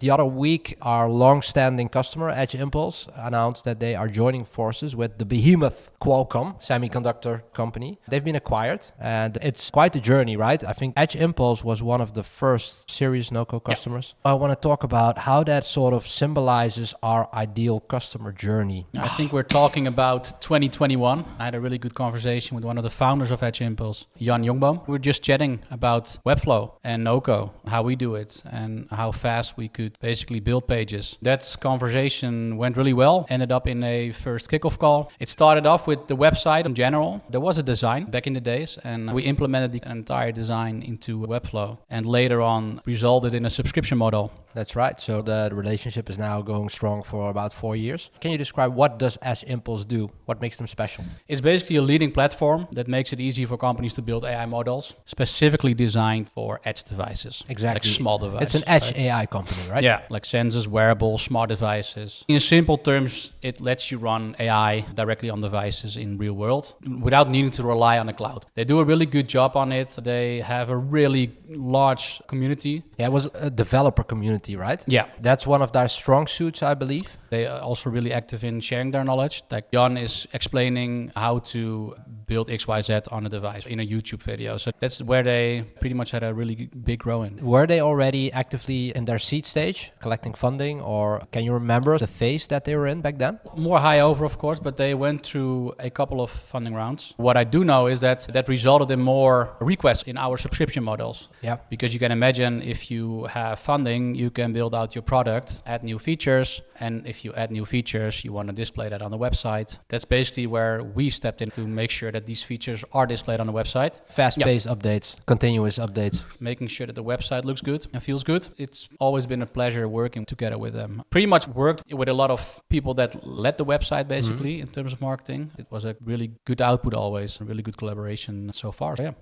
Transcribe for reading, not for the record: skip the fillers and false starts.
The other week, our long-standing customer, Edge Impulse, announced that they are joining forces with the behemoth Qualcomm semiconductor company. They've been acquired, and it's quite a journey, right? I think Edge Impulse was one of the first serious Noco customers. I want to talk about how that sort of symbolizes our ideal customer journey. I think we're talking about 2021. I had a really good conversation with one of the founders of Edge Impulse, Jan Jongboom. We were just chatting about Webflow and Noco, how we do it and how fast we could basically build pages. That conversation went really well, ended up in a first kickoff call. It started off with the website in general. There was a design back in the days, and we implemented the entire design into Webflow, and later on resulted in a subscription model. That's right. So the relationship is now going strong for about 4 years. Can you describe what does Edge Impulse do? What makes them special? It's basically a leading platform that makes it easy for companies to build AI models specifically designed for edge devices. Exactly. Like small devices. It's an edge AI company, right? Yeah, like sensors, wearables, smart devices. In simple terms, it lets you run AI directly on devices in real world without needing to rely on the cloud. They do a really good job on it. They have a really large community. Yeah, it was a developer community, right? Yeah. That's one of their strong suits, I believe. They are also really active in sharing their knowledge. Like Jan is explaining how to build XYZ on a device in a YouTube video. So that's where they pretty much had a really big grow in. Were they already actively in their seed stage, collecting funding, or can you remember the phase that they were in back then? More high over, of course, but they went through a couple of funding rounds. What I do know is that resulted in more requests in our subscription models. Yeah. Because you can imagine if you have funding, you can build out your product, add new features, and if you add new features, you want to display that on the website. That's basically where we stepped in to make sure that these features are displayed on the website. Fast-paced updates, continuous updates. Making sure that the website looks good and feels good. It's always been a pleasure working together with them. Pretty much worked with a lot of people that led the website basically in terms of marketing. It was a really good output always, a really good collaboration so far. So, yeah.